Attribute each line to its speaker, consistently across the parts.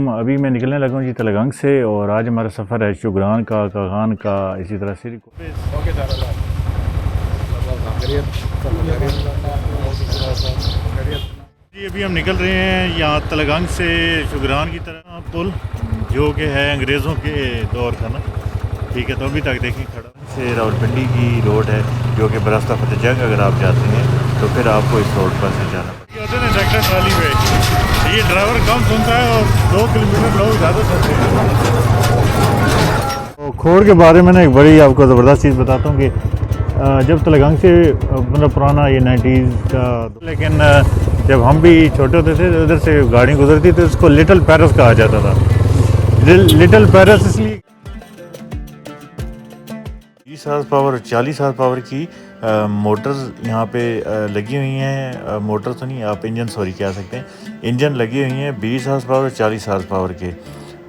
Speaker 1: अभी मैं निकलने लगा हूँ जी तलगंग से और आज हमारा सफ़र है शुगरान का, कागान का, इसी तरह सिरी को। जी अभी हम निकल रहे हैं यहाँ तलगंग से शुगरान की तरह, पुल जो कि है अंग्रेज़ों के दौर का ना, ठीक है। तो अभी तक देखें खड़ा से रावलपिंडी की रोड है जो कि बरास्ता फतेह जंग अगर आप जाते हैं तो फिर आपको इस रोड पर से जाना पड़ेगा। ट्रैक्टर ट्राली में ये ड्राइवर कम सुनता है और 2 किलोमीटर लोग ज़्यादा चलते हैं। तो खोड़ के बारे में ना एक बड़ी आपको ज़बरदस्त चीज़ बताता हूँ कि जब तलगंग से मतलब पुराना ये 90s का, लेकिन जब हम भी छोटे होते थे तो उधर से गाड़ी गुजरती तो इसको लिटिल पेरिस कहा जाता था। लिटिल पेरिस इसलिए 20 हॉर्स पावर 40 हॉर्स पावर की मोटर्स यहाँ पे लगी हुई हैं। मोटर तो नहीं, आप इंजन सॉरी कह सकते हैं। इंजन लगी हुई हैं 20 हॉर्स पावर 40 हॉर्स पावर के,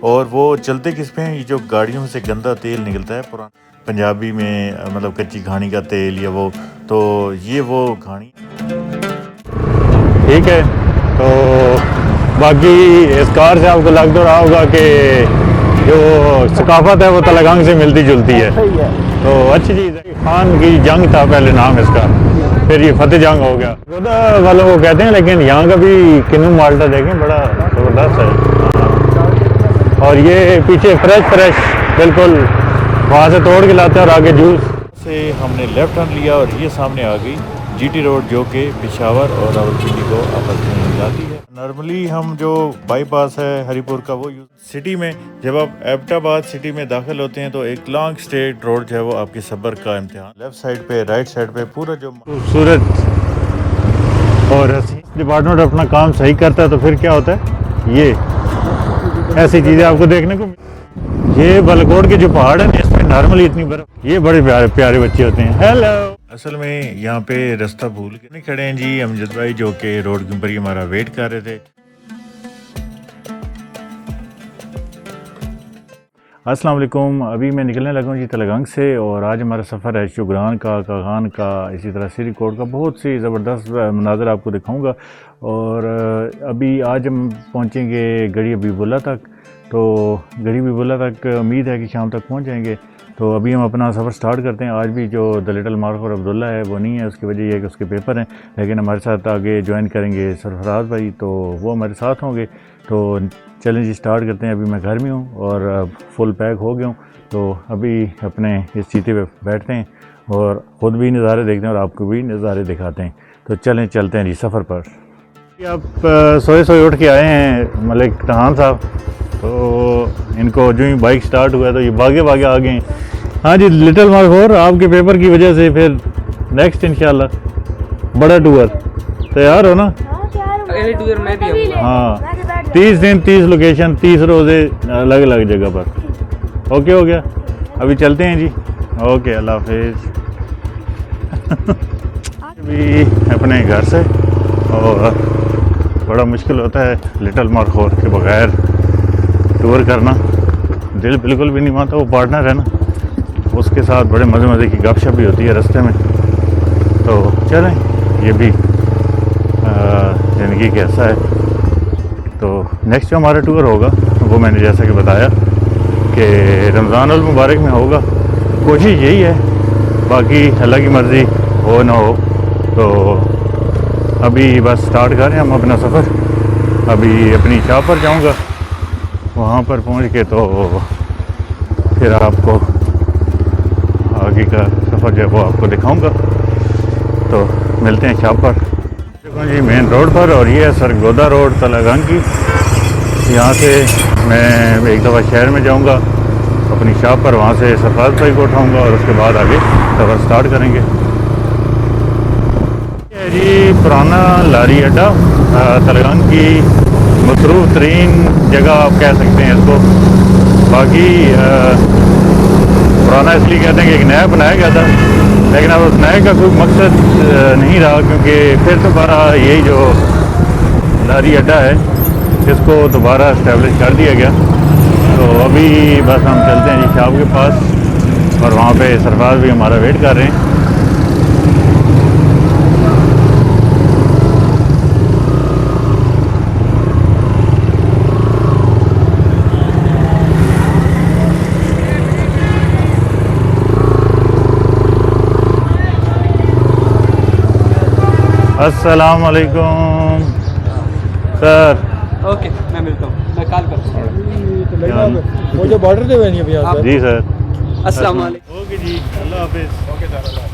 Speaker 1: और वो चलते किस पे हैं? ये जो गाड़ियों से गंदा तेल निकलता है, पुराना पंजाबी में मतलब कच्ची घानी का तेल या वो, तो ये वो घानी, ठीक है। तो बाकी इस कार से आपको लग तो रहा होगा कि जो सकाफत है वो तलगंग से मिलती जुलती है, तो अच्छी चीज़ है। खान की जंग था पहले नाम इसका, फिर ये फतेह जंग हो गया खुदा वालों को कहते हैं। लेकिन यहाँ का भी किन्नू माल्टा देखें, बड़ा ज़बरदस्त है। और ये पीछे फ्रेश बिल्कुल वहाँ से तोड़ के लाते हैं और आगे जूस से हमने लेफ्ट टर्न लिया और ये सामने आ गई जीटी रोड जो कि पेशावर और रावलपिंडी को आपस में मिलाती है। नॉर्मली हम जो बाईपास है हरिपुर का वो सिटी में, जब आप एबटाबाद सिटी में दाखिल होते हैं तो एक लॉन्ग स्ट्रेट रोड जो है वो आपकी सब्र का इम्तिहान, लेफ्ट साइड पे राइट साइड पे पूरा जो खूबसूरत, और डिपार्टमेंट अपना काम सही करता है तो फिर क्या होता है, ये ऐसी चीज़ें आपको देखने को। ये बालाकोट के जो पहाड़ है इसमें नॉर्मली इतनी बर्फ, ये बड़े प्यारे बच्चे होते हैं। हेलो, असल में यहाँ पे रास्ता भूल के खड़े हैं जी अमजद भाई, जो कि रोड के ऊपर ही हमारा वेट कर रहे थे। अस्सलाम वालेकुम, अभी मैं निकलने लगा हूँ जी तलगंग से और आज हमारा सफ़र है शुगरान का, कागान का, इसी तरह सिरी कोट का। बहुत सी ज़बरदस्त मनाज़र आपको दिखाऊंगा। और अभी आज हम पहुँचेंगे गड़ी हबीबुल्ला तक, तो गड़ी हबीबुल्ला तक उम्मीद है कि शाम तक पहुँच जाएंगे। तो अभी हम अपना सफ़र स्टार्ट करते हैं। आज भी जो द लिटिल मार्क अब्दुल्ला है वो नहीं है, उसकी वजह यह है कि उसके पेपर हैं, लेकिन हमारे साथ आगे ज्वाइन करेंगे सरफराज भाई, तो वो हमारे साथ होंगे। तो चलें जी स्टार्ट करते हैं। अभी मैं घर में हूँ और फुल पैक हो गया हूँ, तो अभी अपने इस चीते पे बैठते हैं और ख़ुद भी नज़ारे देखते हैं और आपको भी नज़ारे दिखाते हैं। तो चलें चलते हैं जी सफ़र पर। आप सोए उठ के आए हैं मलिक तहान साहब, तो इनको जो ही बाइक स्टार्ट हुआ तो ये भागे आ गए। हाँ जी, लिटिल मार्क और आपके पेपर की वजह से फिर नेक्स्ट इंशाल्लाह बड़ा टूर, तैयार हो ना?
Speaker 2: अगले टूर में भी आऊंगा।
Speaker 1: हाँ, 30 दिन 30 लोकेशन 30 रोज़े अलग अलग जगह पर। ओके हो गया, अभी चलते हैं जी। ओके, अल्लाह हाफिज़। अभी अपने घर से, और बड़ा मुश्किल होता है लिटिल मार्क और के बगैर टूर करना, दिल बिल्कुल भी नहीं मानता। वो पार्टनर है ना, उसके साथ बड़े मज़े की गपशप भी होती है रास्ते में। तो चलें, ये भी ज़िंदगी का ऐसा है। तो नेक्स्ट जो हमारा टूर होगा वो मैंने जैसा कि बताया कि रमज़ानुल मुबारक में होगा। कोशिश यही है, बाकी अल्लाह की मर्ज़ी हो ना हो। तो अभी बस स्टार्ट कर रहे हैं हम अपना सफ़र। अभी अपनी शॉप पर जाऊंगा, वहाँ पर पहुँच के तो फिर आपको आगे का सफ़र जो है वो आपको दिखाऊंगा। तो मिलते हैं शॉप पर। देखो जी मेन रोड पर, और ये है सरगोदा रोड तलगंग की। यहाँ से मैं एक दफ़ा शहर में जाऊँगा अपनी शॉप पर, वहाँ से सरफराज भाई को उठाऊँगा और उसके बाद आगे सफ़र स्टार्ट करेंगे। जी पुराना लारी अड्डा तलगंग की मसरूफ़ तरीन जगह आप कह सकते हैं इसको। बाकी पुराना इसलिए कहते हैं कि एक नया बनाया गया था, लेकिन अब उस नए का कोई मकसद नहीं रहा, क्योंकि फिर दोबारा यही जो लारी अड्डा है इसको दोबारा इस्टेब्लिश कर दिया गया। तो अभी बस हम चलते हैं जी शॉप के पास, और वहाँ पे सरफराज भी हमारा वेट कर रहे हैं। अस्सलाम वालेकुम सर।
Speaker 2: ओके, मैं मिलता हूँ, मैं कॉल करता हूँ।
Speaker 3: वो जो बॉर्डर दे हुए नहीं अभी यहाँ
Speaker 1: जी सर।
Speaker 2: अस्सलाम वालेकुम।
Speaker 1: ओके जी, अल्लाह हाफिज़।
Speaker 3: Okay sir.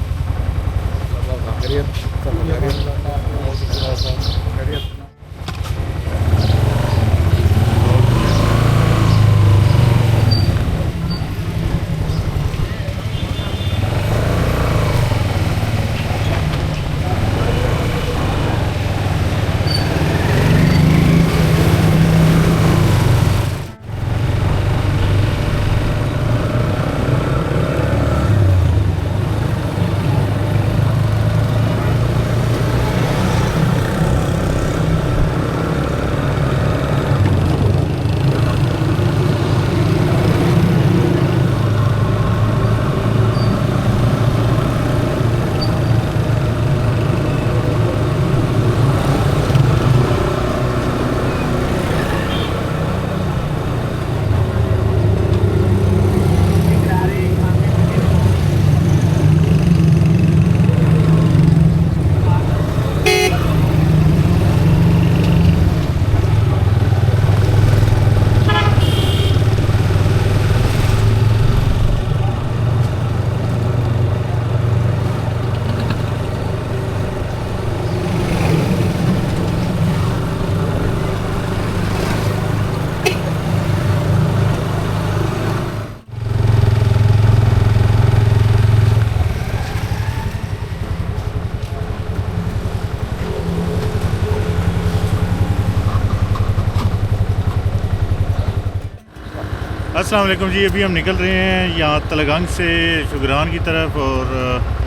Speaker 1: अस्सलाम वालेकुम जी। अभी हम निकल रहे हैं यहाँ तलगंग से शुगरान की तरफ, और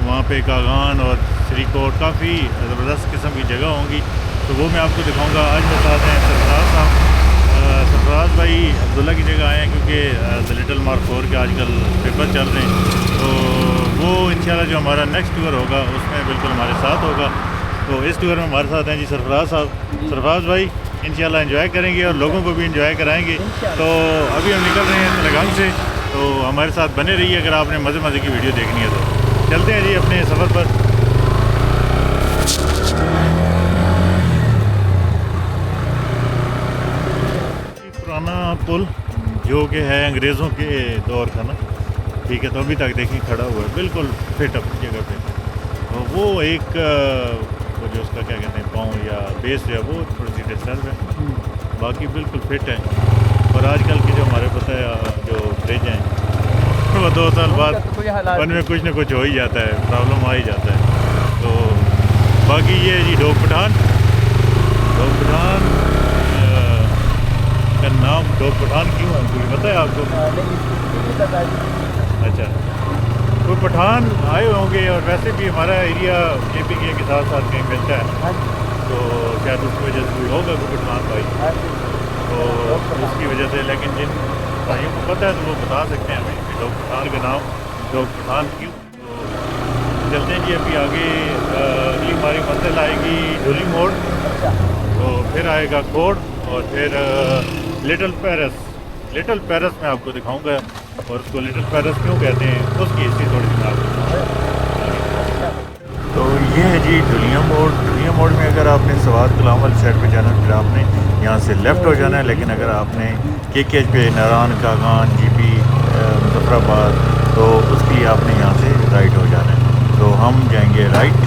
Speaker 1: वहाँ पे कागान और श्रीकोट काफ़ी ज़बरदस्त किस्म की जगह होंगी, तो वो मैं आपको दिखाऊंगा। आज मेरे साथ हैं सरफराज साहब। सरफराज भाई अब्दुल्ला की जगह आए हैं क्योंकि द लिटिल मार्क 4 के आजकल पेपर चल रहे हैं, तो वो इंशाल्लाह जो हमारा नेक्स्ट टूर होगा उसमें बिल्कुल हमारे साथ होगा। तो इस टूर में हमारे साथ हैं जी सरफराज साहब। सरफराज भाई इंशाल्लाह एंजॉय करेंगे और लोगों को भी एंजॉय कराएंगे। तो अभी हम निकल रहे हैं तलगंग से, तो हमारे साथ बने रहिए अगर आपने मज़े मज़े की वीडियो देखनी है तो। चलते हैं जी अपने सफ़र पर। पुराना पुल जो कि है अंग्रेज़ों के दौर का ना, ठीक है, तो अभी तक देखें खड़ा हुआ है बिल्कुल फिट अपनी जगह पे। तो वो एक वो जो उसका क्या कहते हैं पाँव या बेस जो है वो थोड़ी सी डिस्टर्ब है, बाकी बिल्कुल फिट है। और आजकल के जो हमारे पता है जो ब्रिज हैं वो 2 साल बाद उनमें कुछ ना कुछ हो ही जाता है, प्रॉब्लम आ ही जाता है। तो बाकी ये जी डोग पठान का नाम डोग पठान क्यों है मुझे पता है आपको? अच्छा, कोई पठान आए होंगे, और वैसे भी हमारा एरिया KPK के साथ साथ कहीं मिलता है, तो शायद उसकी वजह से कोई होगा कोई पठान भाई, तो उसकी वजह से। लेकिन जिन भाइयों को पता है तो वो बता सकते हैं हमें कि डोग पठान का नाम डोग पठान क्यों। तो चलते हैं जी अभी आगे। अगली हमारी मंजिल आएगी डोली मोड़, तो फिर आएगा कोड, और फिर लिटिल पेरिस मैं आपको दिखाऊंगा, और उसको लिटिल पेरिस क्यों कहते हैं उसकी हिस्ट्री थोड़ी सी मैं आपको दिखाऊंगा। तो ये है जी डुलिया मोड़ में अगर आपने सवाद कलाम वाली साइड पे जाना है फिर आपने यहाँ से लेफ़्ट हो जाना है, लेकिन अगर आपने KKH पे नारायण कागान GP मुजफ्फराबाद तो उसके लिए आपने यहाँ से राइट हो जाना है। तो हम जाएंगे राइट।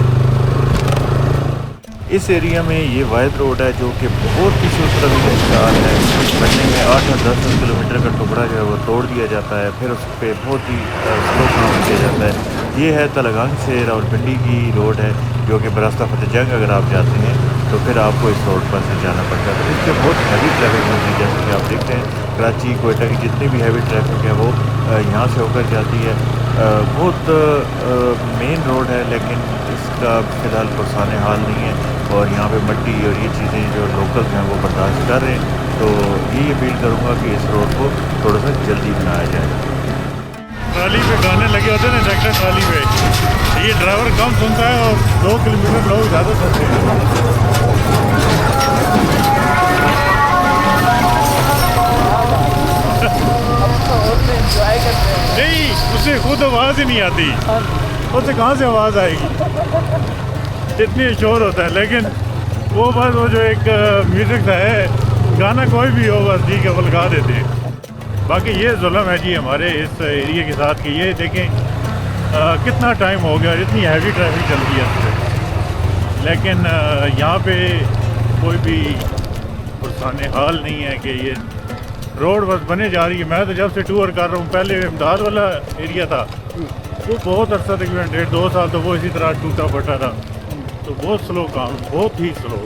Speaker 1: इस एरिया में ये वाइड रोड है जो कि बहुत ही खूबसूरत विशाल है, बनने में 8 और 10 किलोमीटर का टुकड़ा जो है वो तोड़ दिया जाता है, फिर उस पर बहुत ही स्लो काम किया जाता है। ये है तलगंग से रावलपिंडी की रोड है जो कि बरास्ता फतेह जंग अगर आप जाते हैं तो फिर आपको इस रोड पर से जाना पड़ता है। तो इस पर बहुत हैवी ट्रैफिक होती है, जैसे कि आप देखते हैं कराची कोयटा की जितनी भी हैवी ट्रैफिक है वो यहाँ से होकर जाती है। बहुत मेन रोड है, लेकिन इसका फ़िलहाल पुरसाने हाल नहीं है, और यहाँ पे मट्टी और ये चीज़ें जो लोकल्स हैं वो बर्दाश्त कर रहे हैं। तो ये अपील करूँगा कि इस रोड को थोड़ा सा जल्दी बनाया जाए। ट्राली पे गाने लगे होते हैं ना ट्रैक्टर ट्राली पे, ये ड्राइवर कम सुनता है और 2 किलोमीटर लोग ज़्यादा सुनते हैं। नहीं, उसे खुद आवाज़ ही नहीं आती, उससे कहाँ से आवाज़ आएगी। इतनी शोर होता है, लेकिन वो बस वो जो एक म्यूज़िक है, गाना कोई भी हो बस ठीक है वो लगा देते हैं। बाकी ये जुल्म है जी हमारे इस एरिया के साथ कि ये देखें कितना टाइम हो गया, इतनी हैवी ट्रैफिक चलती है इस पे, लेकिन यहाँ पे कोई भी पुरसाने हाल नहीं है कि ये रोड बस बने जा रही है। मैं तो जब से टूर कर रहा हूँ, पहले इमदाद वाला एरिया था वो बहुत अर्सा तकरीबन 1.5-2 साल तो वो इसी तरह टूटा फटा था, तो बहुत स्लो काम, बहुत ही स्लो।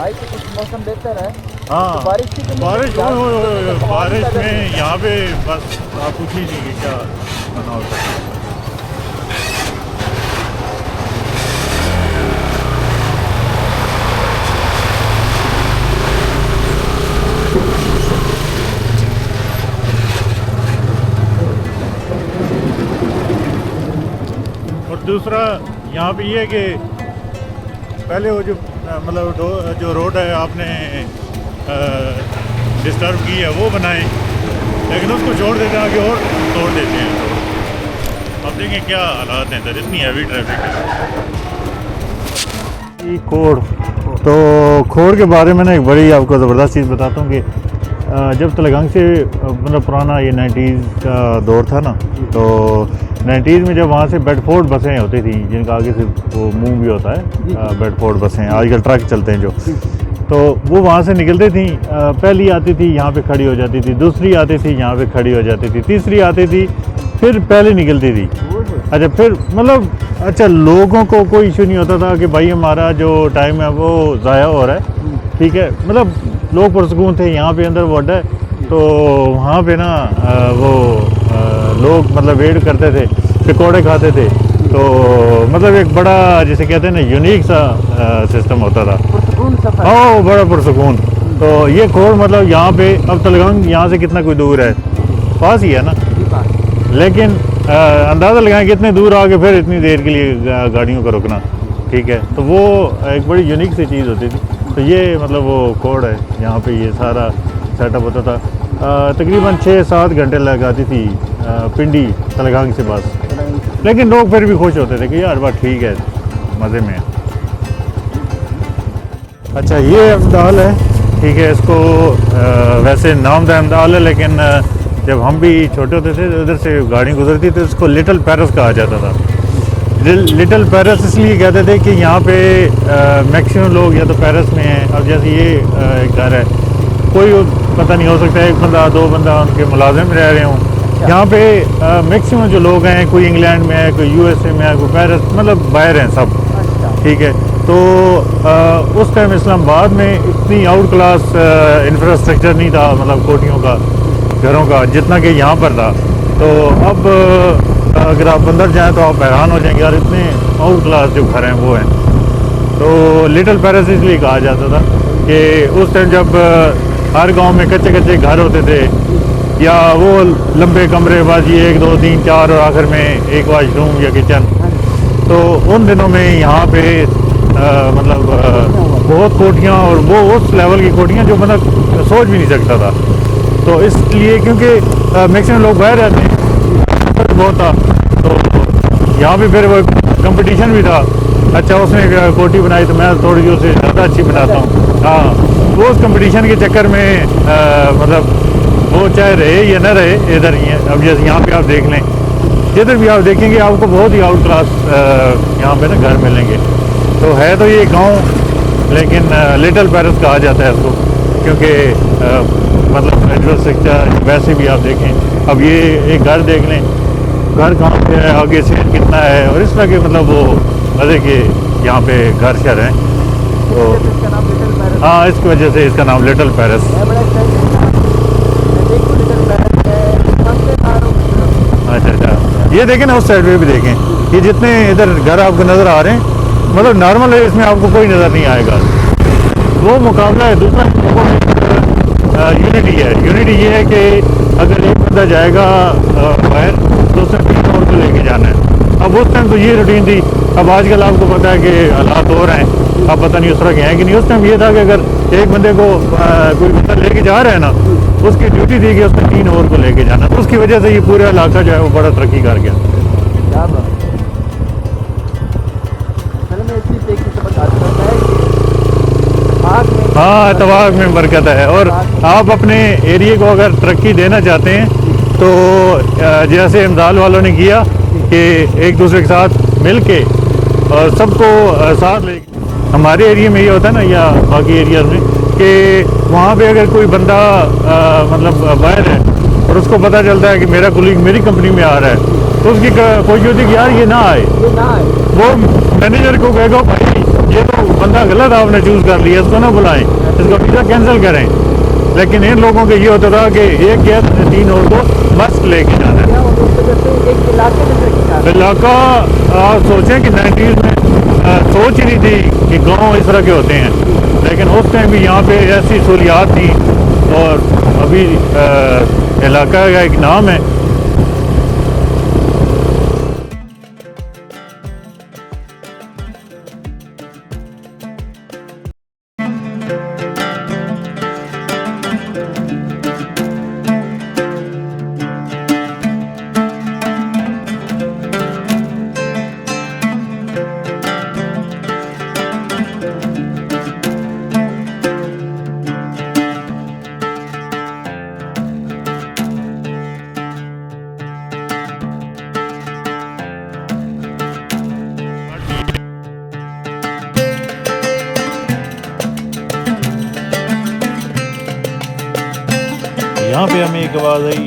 Speaker 2: आज तो कुछ मौसम बेहतर है।
Speaker 1: हाँ
Speaker 2: तो बारिश की तो
Speaker 1: बारिश
Speaker 2: नहीं
Speaker 1: हो
Speaker 2: तो
Speaker 1: बारिश
Speaker 2: पानी का
Speaker 1: में यहाँ पे बस आप पूछ ही नहीं कि क्या बना होता है। और दूसरा यहाँ पे ये है कि पहले वो जो मतलब जो रोड है आपने डिस्टर्ब की है वो बनाए, लेकिन उसको छोड़ देते हैं आगे और तोड़ देते हैं रोड। अब देखें क्या हालात हैं इधर, इतनी हैवी ट्रैफिक है। खोड़, तो खोड़ के बारे में ना एक बड़ी आपको ज़बरदस्त चीज़ बताता हूँ कि जब तलगंग से मतलब पुराना ये 90s का दौर था ना, तो 90s में जब वहाँ से बेडफोर्ड बसें होती थी जिनका आगे से वो मुंह भी होता है, बेडफोर्ड बसें आजकल ट्रक चलते हैं जो, तो वो वहाँ से निकलती थी। पहली आती थी यहाँ पे खड़ी हो जाती थी, दूसरी आती थी यहाँ पे खड़ी हो जाती थी, तीसरी आती थी फिर पहले निकलती थी। अच्छा फिर मतलब अच्छा लोगों को कोई इशू नहीं होता था कि भाई हमारा जो टाइम है वो ज़ाया हो रहा है, ठीक है, मतलब लोग पुरसकून थे। यहाँ पे अंदर वार्ड है तो वहाँ पे ना लोग मतलब वेट करते थे, पकौड़े खाते थे, तो मतलब एक बड़ा जिसे कहते हैं ना यूनिक सा सिस्टम होता था। हाँ बड़ा पुरसकून। तो ये खोड़ मतलब यहाँ पे अब तलगंग यहाँ से कितना कोई दूर है, पास ही है ना, लेकिन अंदाज़ा लगाएं कितने दूर आके फिर इतनी देर के लिए गाड़ियों को रुकना, ठीक है, तो वो एक बड़ी यूनिक सी चीज़ होती थी। तो ये मतलब वो कोड है, यहाँ पे ये सारा सेटअप होता था। तकरीबन 6-7 घंटे लगाती थी पिंडी तलगांग से बस, लेकिन लोग फिर भी खुश होते थे कि यार बात ठीक है, मज़े में है। अच्छा ये अब्दाल है, ठीक है, इसको वैसे नाम था अब्दाल है, लेकिन जब हम भी छोटे होते थे तो उधर से गाड़ी गुजरती तो इसको लिटिल पेरिस कहा जाता था। लिटिल पेरिस इसलिए कहते थे कि यहाँ पे मैक्सिमम लोग या तो पेरिस में हैं। अब जैसे ये एक घर है, कोई पता नहीं हो सकता है 1 बंदा 2 बंदा उनके मुलाजिम रह रहे हों। यहाँ पे मैक्सिमम जो लोग हैं कोई इंग्लैंड में है, कोई यूएसए में है, कोई पेरिस, मतलब बाहर हैं सब, ठीक है। तो उस टाइम इस्लामाबाद में इतनी आउट क्लास इंफ्रास्ट्रक्चर नहीं था, मतलब कोठियों का, घरों का, जितना कि यहाँ पर था। तो अब अगर आप अंदर जाएँ तो आप हैरान हो जाएंगे यार, इतने आउट क्लास जो घर हैं वो हैं। तो लिटिल पेरिस इसलिए कहा जाता था कि उस टाइम जब हर गांव में कच्चे कच्चे घर होते थे, या वो लंबे कमरे बाजी 1 2 3 4 और आखिर में एक वाशरूम या किचन, तो उन दिनों में यहाँ पे मतलब बहुत कोठियाँ, और वो उस लेवल की कोठियाँ जो मतलब सोच भी नहीं सकता था। तो इसलिए क्योंकि मैक्सिमम लोग बाहर रहते हैं, बहुत था, तो यहाँ पे फिर वो कंपटीशन भी था। अच्छा उसने कोठी बनाई तो मैं थोड़ी सी उससे ज़्यादा अच्छी बनाता हूँ। हाँ, वो उस कंपटीशन के चक्कर में मतलब वो चाहे रहे या न रहे इधर ही है। अब जैसे यहाँ पे आप देख लें, जिधर भी आप देखेंगे आपको बहुत ही आउट क्लास यहाँ पे ना घर मिलेंगे। तो है तो ये गांव, लेकिन लिटिल पेरिस कहा जाता है इसको, क्योंकि मतलब इंफ्रास्ट्रक्चर वैसे भी आप देखें। अब ये एक घर देख लें, घर कहाँ पे है, आगे से कितना है, और इस तरह के मतलब वो मज़े के यहाँ पे घर शहर हैं। तो हाँ, इसकी वजह से इसका नाम लिटिल पेरिस। अच्छा अच्छा, ये देखें ना, उस साइड पे भी देखें, ये जितने इधर घर आपको नज़र आ रहे हैं, मतलब नॉर्मल है, इसमें आपको कोई नज़र नहीं आएगा। वो मुकाबला है। दूसरा यूनिटी है। यूनिटी ये है कि अगर एक बंदा जाएगा बाहर तो उसने 3 और को लेके जाना है। अब उस टाइम तो ये रूटीन थी। अब आजकल आपको पता है कि हालात हो रहे हैं, अब पता नहीं उस तरह के हैं कि नहीं। उस टाइम ये था कि अगर एक बंदे को कोई बंदा लेके जा रहा है ना, उसकी ड्यूटी थी कि उसने 3 और को लेके जाना। तो उसकी वजह से ये पूरा इलाका जो है वो बड़ा तरक्की कर गया। हाँ, इत्तेफाक में बरकत है। और आप अपने एरिया को अगर तरक्की देना चाहते हैं तो जैसे इमदाल वालों ने किया कि एक दूसरे के साथ मिल के और सबको साथ ले। हमारे एरिया में ये होता है ना या बाकी एरियाज में कि वहाँ पे अगर कोई बंदा मतलब बाहर है और उसको पता चलता है कि मेरा कुलीग मेरी कंपनी में आ रहा है तो उसकी कोई होती है कि यार ये ना आए, वो मैनेजर को कहेगा भाई ये तो बंदा गलत आपने चूज़ कर लिया, इसको ना बुलाएं, इसका वीज़ा कैंसिल करें। लेकिन इन लोगों के ये होता था कि एक या 3 और को मस्त लेके जाना है। इलाका आप सोचें कि 90s में सोच ही नहीं थी कि गांव इस तरह के होते हैं, लेकिन उस टाइम भी यहाँ पे ऐसी सहूलियात थी। और अभी इलाका का एक नाम है।
Speaker 4: यहाँ पे हमें एक आवाज़ आई,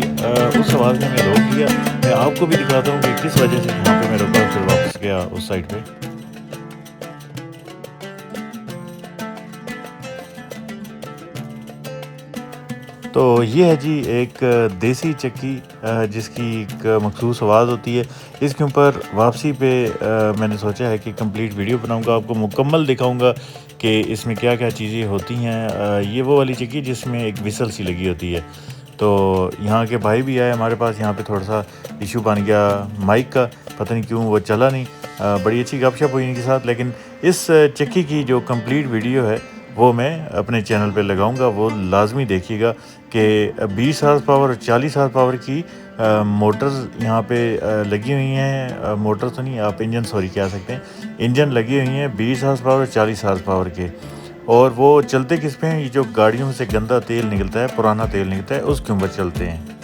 Speaker 4: उस आवाज़ ने हमें रोक दिया। मैं आपको भी दिखाता हूँ कि किस वजह से यहाँ पे मैं रुका फिर वापस गया उस साइड पे। तो ये है जी एक देसी चक्की जिसकी एक मखसूस आवाज़ होती है। इसके ऊपर वापसी पे मैंने सोचा है कि कंप्लीट वीडियो बनाऊंगा, आपको मुकम्मल दिखाऊंगा कि इसमें क्या क्या चीज़ें होती हैं। ये वो वाली चक्की जिसमें एक विसल सी लगी होती है। तो यहाँ के भाई भी आए हमारे पास, यहाँ पे थोड़ा सा इशू बन गया माइक का, पता नहीं क्यों वो चला नहीं। बड़ी अच्छी गपशप हुई इनके साथ। लेकिन इस चक्की की जो कंप्लीट वीडियो है वो मैं अपने चैनल पे लगाऊंगा, वो लाजमी देखिएगा कि 20 हॉर्स पावर और 40 हॉर्स पावर की मोटर्स यहाँ पे लगी हुई हैं। मोटर तो नहीं, आप इंजन सॉरी कह सकते हैं, इंजन लगी हुई हैं 20 हॉर्स पावर और 40 हॉर्स पावर के। और वो चलते किस पे हैं, ये जो गाड़ियों से गंदा तेल निकलता है, पुराना तेल निकलता है, उसके ऊपर चलते हैं।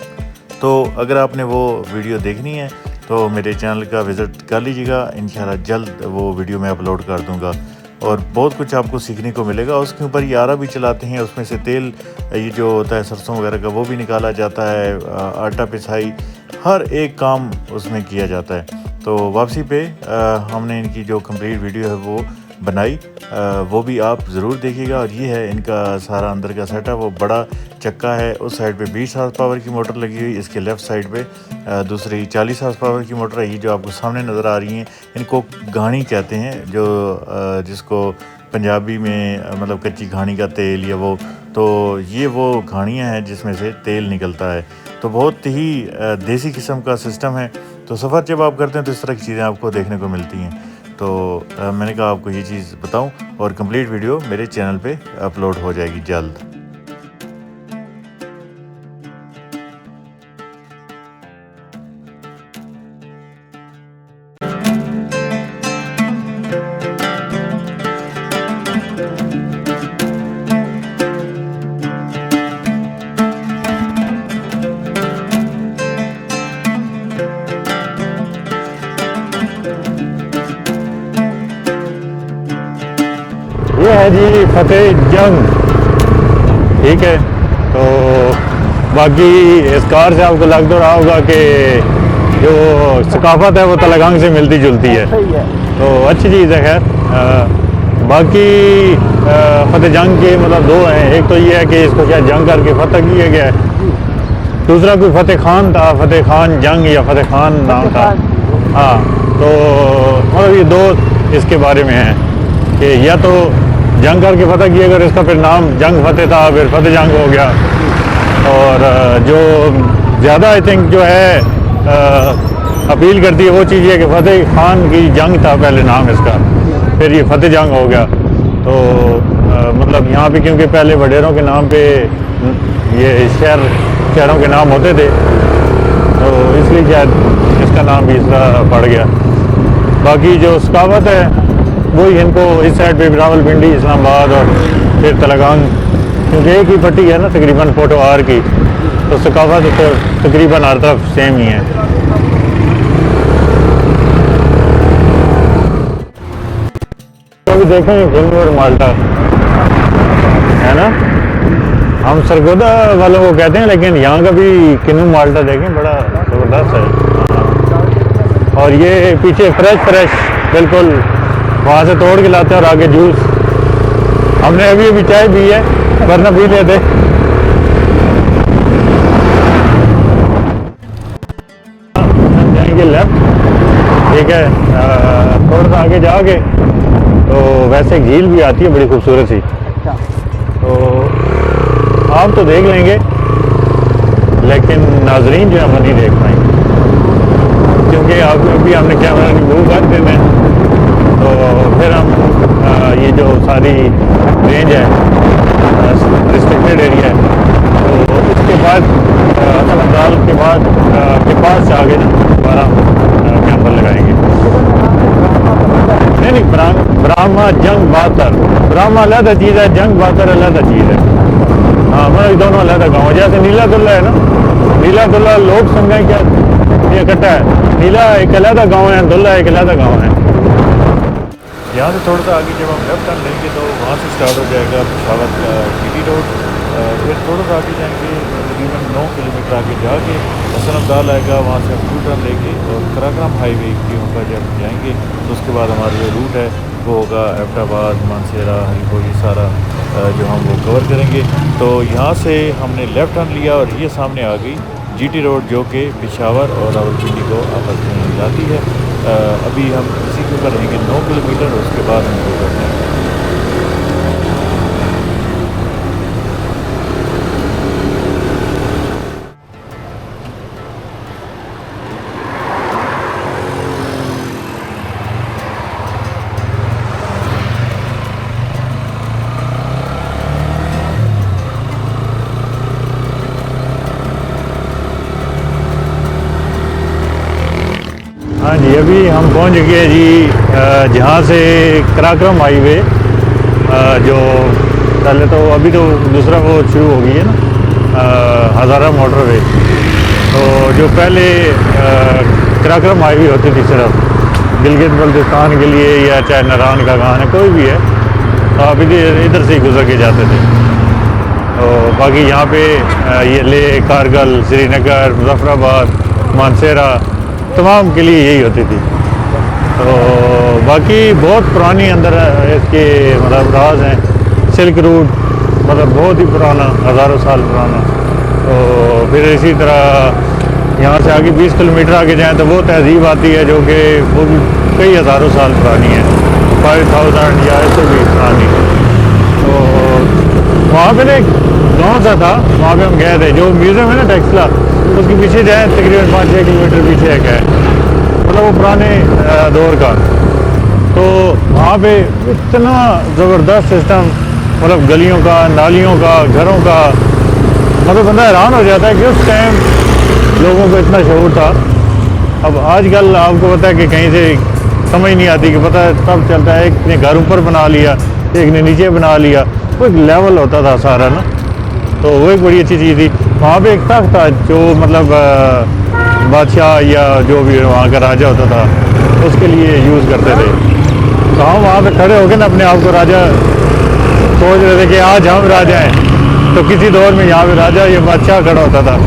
Speaker 4: तो अगर आपने वो वीडियो देखनी है तो मेरे चैनल का विज़िट कर लीजिएगा, इंशाल्लाह जल्द वो वीडियो मैं अपलोड कर दूँगा। और बहुत कुछ आपको सीखने को मिलेगा। उसके ऊपर यारा भी चलाते हैं, उसमें से तेल ये जो होता है सरसों वगैरह का वो भी निकाला जाता है, आटा पिसाई, हर एक काम उसमें किया जाता है। तो वापसी पे हमने इनकी जो कंप्लीट वीडियो है वो बनाई, वो भी आप ज़रूर देखिएगा। और ये है इनका सारा अंदर का सेटअप। वो बड़ा चक्का है, उस साइड पे 20 हॉर्स पावर की मोटर लगी हुई, इसके लेफ़्ट साइड पे दूसरी 40 हॉर्स पावर की मोटर है। ये जो आपको सामने नज़र आ रही हैं इनको घानी कहते हैं, जो जिसको पंजाबी में मतलब कच्ची घानी का तेल या वो, तो ये वो घानियाँ हैं जिसमें से तेल निकलता है। तो बहुत ही देसी किस्म का सिस्टम है। तो सफ़र जब आप करते हैं तो इस तरह की चीज़ें आपको देखने को मिलती हैं। तो मैंने कहा आपको ये चीज़ बताऊं, और कंप्लीट वीडियो मेरे चैनल पे अपलोड हो जाएगी जल्द।
Speaker 1: ये है जी फतेह जंग, ठीक है। तो बाकी इस कार से आपको लग तो रहा होगा कि जो सकाफत है वो तलगांग से मिलती जुलती है, तो अच्छी चीज़ है। खैर बाकी फतेह जंग के मतलब दो हैं, एक तो ये है कि इसको शायद जंग करके फतेह किया गया है, दूसरा कोई फतेह खान था, फतेह खान जंग या फतेह खान नाम था। हाँ, तो मतलब ये दो इसके बारे में हैं कि या तो जंग करके फतेह किया, अगर इसका फिर नाम जंग फतेह था फिर फतेह जंग हो गया। और जो ज़्यादा आई थिंक जो है अपील करती है वो चीज़ है कि फतेह खान की जंग था पहले नाम इसका, फिर ये फतेह जंग हो गया। तो मतलब यहाँ पे क्योंकि पहले वडेरों के नाम पे ये शहरों के नाम होते थे, तो इसलिए शायद इसका नाम भी इस तरह पड़ गया। बाकी जो सकाफत है वही इनको इस साइड पे रावलपिंडी, इस्लामाबाद और फिर तलगांग, क्योंकि एक ही पट्टी है ना तकरीबन फोटो आर की, तो सकाफत तो तकरीबन हर तरफ सेम ही है। तो अभी देखेंगे किन्नू और माल्टा है ना, हम सरगोदा वालों को कहते हैं, लेकिन यहाँ का भी किन्नू माल्टा देखें बड़ा ज़बरदस्त है। और ये पीछे फ्रेश बिल्कुल वहाँ से तोड़ के लाते हैं और आगे जूस। हमने अभी अभी चाय पी है, वरना पी लेते। जाएंगे लेफ्ट, ठीक है, थोड़ा सा आगे जाके तो वैसे झील भी आती है बड़ी खूबसूरत सी, तो आप तो देख लेंगे, लेकिन नाजरीन जो है वो नहीं देख पाएंगे, क्योंकि अभी हमने कैमरा रिमूव कर देना है। तो फिर हम ये जो सारी रेंज है रिस्ट्रिक्टेड एरिया है, तो उसके बाद अस्पताल के बाद के पास से आगे दोबारा कैमरा लगाएंगे। नहीं, ब्राह्मा जंग बातर, ब्राह्मा अलग चीज़ है, जंग बातर अलग चीज़ है। हाँ, मतलब दोनों अलग गाँव, जैसे नीला दुल्ला है ना, नीला दुल्ला लोग समझे क्या ये इकट्ठा है, नीला एक अलग गाँव है, दुल्ला एक अलग गाँव है।
Speaker 4: यहाँ से थोड़ा सा आगे जब हम लेफ्ट टर्न लेंगे तो वहाँ से स्टार्ट हो जाएगा पेशावर का GT रोड। फिर थोड़ा सा आगे जाएंगे, तकरीबन 9 किलोमीटर आगे जाके हसन अब्दाल आएगा, वहाँ से हम टू टर्न लेंगे और कराक्रम हाईवे के ऊपर जब जाएंगे तो उसके बाद हमारा जो रूट है वो होगा एबटाबाद, मानसेरा, हरीपुर, ये सारा जो हम वो कवर करेंगे। तो यहाँ से हमने लेफ़्ट टर्न लिया और ये सामने आ गई GT रोड, जो कि पेशावर और रावलपिंडी को आपस में मिलाती है। अभी हम इसी के ऊपर रहेंगे 9 किलोमीटर और उसके बाद हम वो करते हैं।
Speaker 1: हाँ जी, अभी हम पहुंच गए जी जहाँ से कराक्रम हाईवे, जो पहले तो अभी तो दूसरा वो शुरू हो गई है ना, हज़ारा मोटरवे। तो जो पहले कराक्रम हाईवे होती थी सिर्फ गिलगित बल्तिस्तान के लिए, या चाहे नारायण का गान है कोई भी है, तो आप इधर से ही गुजर के जाते थे। तो बाकी यहाँ पे ये लेह, कारगिल, श्रीनगर, मुजफ्फराबाद, मानसेरा तमाम के लिए यही होती थी। तो बाकी बहुत पुरानी अंदर इसके मतलब राज हैं, सिल्क रूट मतलब बहुत ही पुराना, हज़ारों साल पुराना। तो फिर इसी तरह यहाँ से आगे 20 किलोमीटर आगे जाएँ तो वो तहजीब आती है जो कि वो भी कई हज़ारों साल पुरानी है, 5000 या इससे भी पुरानी। तो वहाँ पे एक गाँव सा था, वहाँ पे हम गए थे, जो म्यूज़ियम है ना टेक्सला, उसके पीछे जाए तकरीबन 5-6 किलोमीटर पीछे एक है, मतलब वो पुराने दौर का। तो वहाँ पे इतना ज़बरदस्त सिस्टम, मतलब गलियों का, नालियों का, घरों का, मतलब बंदा हैरान हो जाता है कि उस टाइम लोगों को इतना शऊर था। अब आजकल आपको पता है कि कहीं से समझ नहीं आती, कि पता है तब चलता है एक ने घर ऊपर बना लिया, एक ने नीचे बना लिया, वो एक लेवल होता था सारा ना। तो वो एक बड़ी अच्छी चीज़ थी। वहाँ पे एक तख्त था जो मतलब बादशाह या जो भी वहाँ का राजा होता था उसके लिए यूज़ करते थे। तो हम वहाँ पे खड़े होकर ना अपने आप को राजा सोच रहे थे कि आज हम राजा हैं। तो किसी दौर में यहाँ पे राजा या बादशाह खड़ा होता था,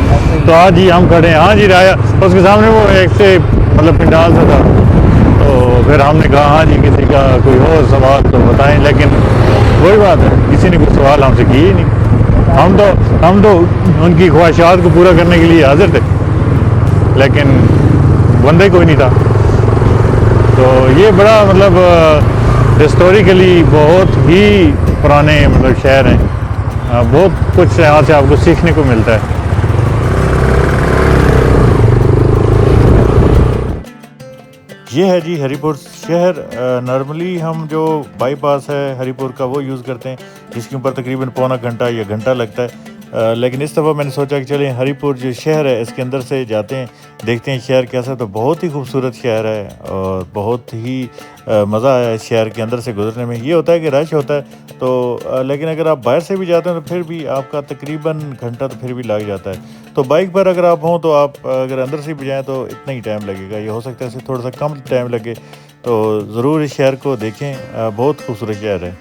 Speaker 1: तो आज ही हम खड़े हैं, हाँ जी राजा। उसके सामने वो एक से मतलब पिंडाल सा था। तो फिर हमने कहा हाँ जी, किसी का कोई और सवाल तो बताएं, लेकिन वही बात है, किसी ने कोई सवाल हमसे किए ही नहीं। हम तो उनकी ख्वाहिशात को पूरा करने के लिए हाजिर थे, लेकिन बंदे कोई नहीं था। तो ये बड़ा मतलब हिस्टोरिकली बहुत ही पुराने मतलब शहर हैं, बहुत कुछ यहाँ से आपको सीखने को मिलता है।
Speaker 4: ये है जी हरीपुर शहर। नॉर्मली हम जो बाईपास है हरीपुर का वो यूज़ करते हैं, जिसके ऊपर तकरीबन पौना घंटा या घंटा लगता है। लेकिन इस दफ़ा मैंने सोचा कि चलें हरीपुर जो शहर है इसके अंदर से जाते हैं, देखते हैं शहर कैसा है। तो बहुत ही खूबसूरत शहर है और बहुत ही मज़ा आया इस शहर के अंदर से गुजरने में। ये होता है कि रश होता है तो लेकिन अगर आप बाहर से भी जाते हैं तो फिर भी आपका तकरीबन घंटा तो फिर भी लग जाता है। तो बाइक पर अगर आप हों तो आप अगर अंदर से भी जाएँ तो इतना ही टाइम लगेगा। ये हो सकता है इससे थोड़ा सा कम टाइम लगे। तो ज़रूर इस शहर को देखें, बहुत खूबसूरत शहर है।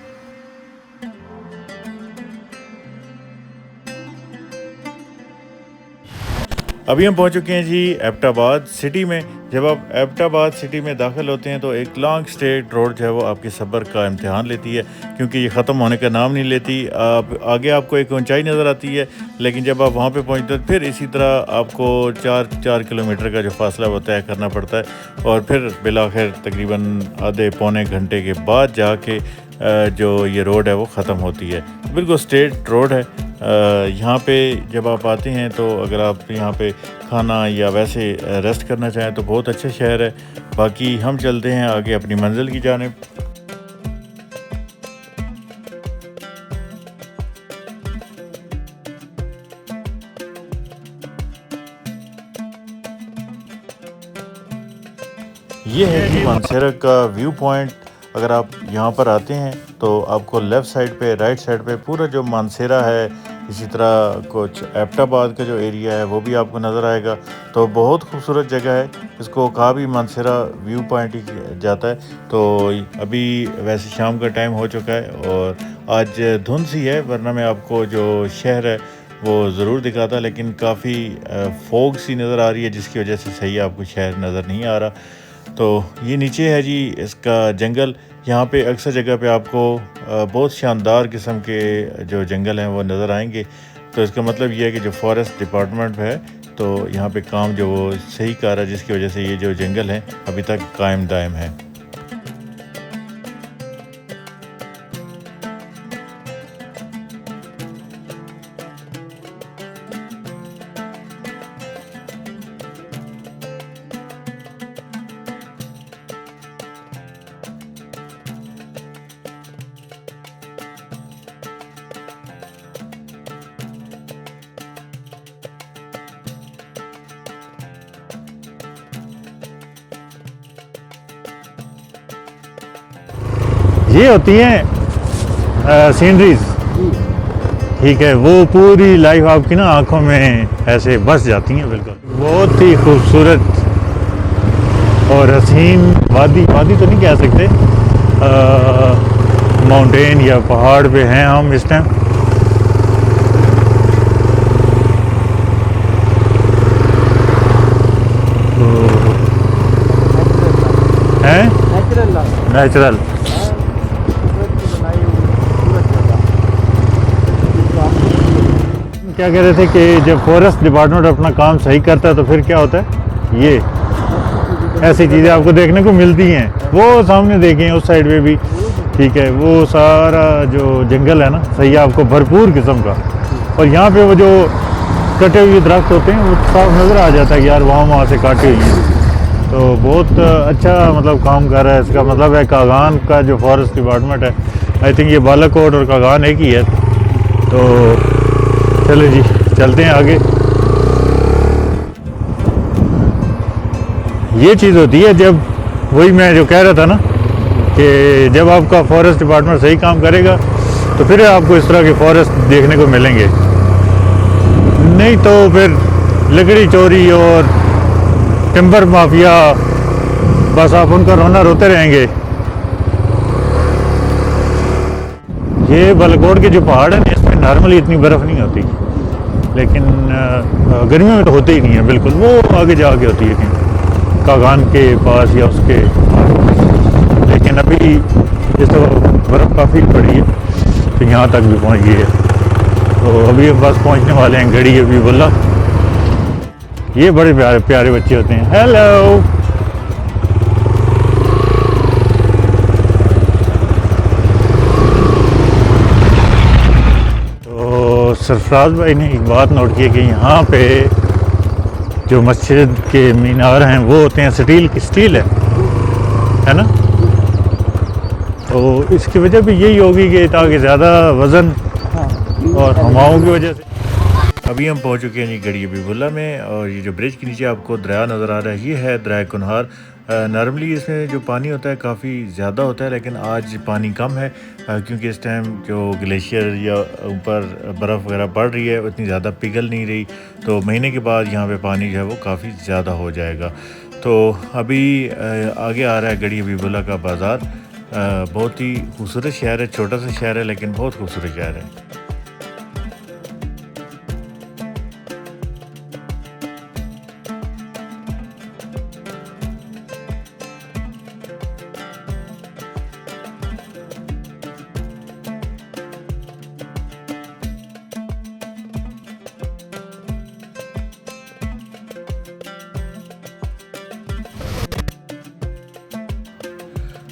Speaker 4: अभी हम पहुंच चुके हैं जी एबटाबाद सिटी में। जब आप एबटाबाद सिटी में दाखिल होते हैं तो एक लॉन्ग स्ट्रेट रोड जो है वो आपके सब्र का इम्तिहान लेती है, क्योंकि ये ख़त्म होने का नाम नहीं लेती। आप आगे आपको एक ऊंचाई नज़र आती है, लेकिन जब आप वहाँ पे पहुँचते हैं फिर इसी तरह आपको 4 किलोमीटर का जो फासला वो तय करना पड़ता है और फिर बिलाखिर तकरीबन आधे पौने घंटे के बाद जाके जो ये रोड है वो ख़त्म होती है। बिल्कुल स्ट्रेट रोड है। यहाँ पे जब आप आते हैं तो अगर आप यहाँ पे खाना या वैसे रेस्ट करना चाहें तो बहुत अच्छा शहर है। बाकी हम चलते हैं आगे अपनी मंजिल की जानिब। ये है जी मानसेरा का व्यू पॉइंट। अगर आप यहाँ पर आते हैं तो आपको लेफ़्ट साइड पे, राइट साइड पे पूरा जो मानसेरा है, इसी तरह कुछ एबटाबाद का जो एरिया है वो भी आपको नज़र आएगा। तो बहुत खूबसूरत जगह है, इसको कहा भी मानसेरा व्यू पॉइंट ही जाता है। तो अभी वैसे शाम का टाइम हो चुका है और आज धुंध सी है, वरना मैं आपको जो शहर है वो ज़रूर दिखाता, लेकिन काफ़ी फॉग सी नज़र आ रही है जिसकी वजह से सही आपको शहर नज़र नहीं आ रहा। तो ये नीचे है जी इसका जंगल। यहाँ पे अक्सर जगह पे आपको बहुत शानदार किस्म के जो जंगल हैं वो नज़र आएंगे। तो इसका मतलब ये है कि जो फॉरेस्ट डिपार्टमेंट है तो यहाँ पे काम जो वो सही कर रहा है, जिसकी वजह से ये जो जंगल हैं अभी तक कायम दायम है।
Speaker 1: ये होती हैं सीनरीज, ठीक है, वो पूरी लाइफ आपकी ना आंखों में ऐसे बस जाती हैं। बिल्कुल बहुत ही खूबसूरत और हसीन वादी तो नहीं कह सकते, माउंटेन या पहाड़ पे हैं हम इस टाइम। हैं नेचुरल क्या कह रहे थे कि जब फॉरेस्ट डिपार्टमेंट अपना काम सही करता है तो फिर क्या होता है, ये ऐसी चीज़ें आपको देखने को मिलती हैं। वो सामने देखें उस साइड पे भी, ठीक है, वो सारा जो जंगल है ना सही आपको भरपूर किस्म का, और यहाँ पे वो जो कटे हुए दरख्त होते हैं वो साफ नज़र आ जाता है कि यार वहाँ से काटे हुए हैं। तो बहुत अच्छा मतलब काम कर रहा है। इसका मतलब है कागान का जो फॉरेस्ट डिपार्टमेंट है, आई थिंक ये बालाकोट और कागान एक ही है। तो चलो जी चलते हैं आगे। ये चीज़ होती है जब, वही मैं जो कह रहा था ना कि जब आपका फॉरेस्ट डिपार्टमेंट सही काम करेगा तो फिर आपको इस तरह के फॉरेस्ट देखने को मिलेंगे, नहीं तो फिर लकड़ी चोरी और टिम्बर माफिया, बस आप उनका रोना रोते रहेंगे। ये बालाकोट के जो पहाड़ हैं इसमें नॉर्मली इतनी बर्फ़ नहीं होती, लेकिन गर्मियों में तो होती ही नहीं है बिल्कुल, वो आगे जाके होती है कहीं कागान के पास या उसके, लेकिन अभी इस तो बर्फ़ काफ़ी पड़ी है तो यहाँ तक भी पहुँच गई है। तो अभी हम बस पहुँचने वाले हैं, घड़ी अभी बोला। ये बड़े प्यारे प्यारे बच्चे होते हैं। हेलो, तो सरफराज भाई ने एक बात नोट की कि यहाँ पे जो मस्जिद के मीनार हैं वो होते हैं स्टील है ना। तो इसकी वजह भी यही होगी कि ताकि ज़्यादा वज़न और हवाओं की वजह से
Speaker 4: अभी हम पहुंच चुके हैं जी गड़ी हबीबुल्ला में, और ये जो ब्रिज के नीचे आपको दरिया नज़र आ रहा है ये है दरिया कुनहार। नॉर्मली इसमें जो पानी होता है काफ़ी ज़्यादा होता है, लेकिन आज पानी कम है क्योंकि इस टाइम जो ग्लेशियर या ऊपर बर्फ़ वगैरह पड़ रही है उतनी ज़्यादा पिघल नहीं रही, तो महीने के बाद यहाँ पे पानी जो है वो काफ़ी ज़्यादा हो जाएगा। तो अभी आगे आ रहा है गड़ी हबीबुल्ला का बाज़ार। बहुत ही खूबसूरत शहर है, छोटा सा शहर है लेकिन बहुत खूबसूरत शहर है।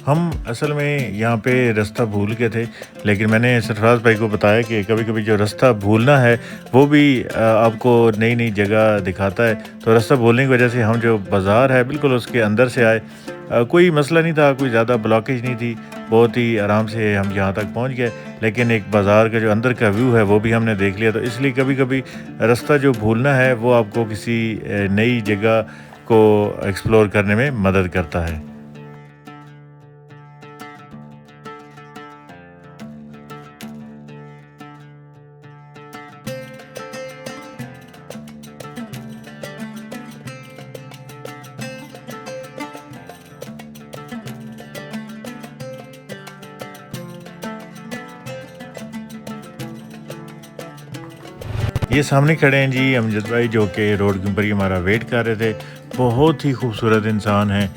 Speaker 4: हम असल में यहाँ पे रास्ता भूल गए थे, लेकिन मैंने सरफराज भाई को बताया कि कभी कभी जो रास्ता भूलना है वो भी आपको नई नई जगह दिखाता है। तो रास्ता भूलने की वजह से हम जो बाज़ार है बिल्कुल उसके अंदर से आए। कोई मसला नहीं था, कोई ज़्यादा ब्लॉकेज नहीं थी, बहुत ही आराम से हम यहाँ तक पहुँच गए। लेकिन एक बाज़ार का जो अंदर का व्यू है वो भी हमने देख लिया। तो इसलिए कभी कभी रास्ता जो भूलना है वो आपको किसी नई जगह को एक्सप्लोर करने में मदद करता है। ये सामने खड़े हैं जी अमजद भाई, जो कि रोड के ऊपर ही हमारा वेट कर रहे थे। बहुत ही खूबसूरत इंसान है।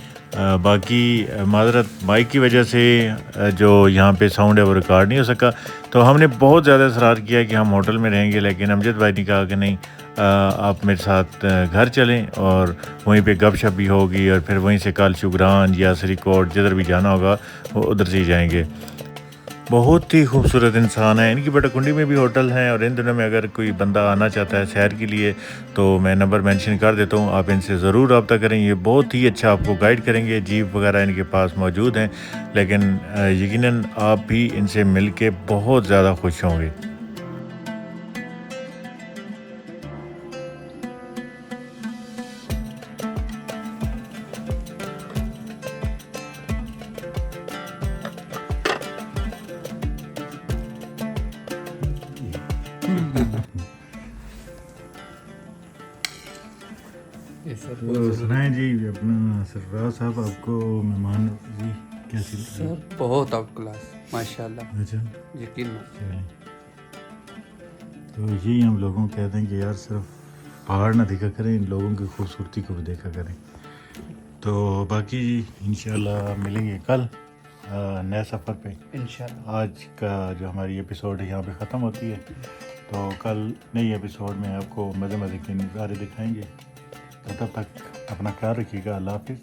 Speaker 4: बाकी माजरत माइक की वजह से जो यहाँ पे साउंड है वो रिकॉर्ड नहीं हो सका। तो हमने बहुत ज़्यादा इसरार किया कि हम होटल में रहेंगे, लेकिन अमजद भाई ने कहा कि नहीं, आप मेरे साथ घर चलें और वहीं पे गपशप भी होगी, और फिर वहीं से कल शुगरान या सरीकोट जिधर भी जाना होगा वो उधर से ही जाएंगे। बहुत ही खूबसूरत इंसान है। इनकी बटाकुंडी में भी होटल हैं, और इन दिनों में अगर कोई बंदा आना चाहता है सैर के लिए तो मैं नंबर मेंशन कर देता हूँ, आप इनसे ज़रूर रब्ता करें। ये बहुत ही अच्छा आपको गाइड करेंगे, जीप वगैरह इनके पास मौजूद हैं। लेकिन यकीनन आप भी इनसे मिल के बहुत ज़्यादा खुश होंगे। तो सुनाएं जी अपना सरफराज साहब, आपको मेहमान जी कैसी लगी?
Speaker 2: सर बहुत आउट क्लास माशाल्लाह,
Speaker 4: अच्छा,
Speaker 2: यकीन मानिए।
Speaker 4: चलें। तो यही हम लोगों को कहते हैं कि यार सिर्फ पहाड़ ना देखा करें, इन लोगों की खूबसूरती को भी देखा करें। तो बाकी इंशाल्लाह मिलेंगे कल नए सफ़र पे इंशाल्लाह। आज का जो हमारी एपिसोड है यहाँ पे ख़त्म होती है, तो कल नई एपिसोड में आपको मज़े मज़े के नज़ारे दिखाएंगे। तो तब तक अपना ख्याल रखिएगा। अल्लाह हाफिज़।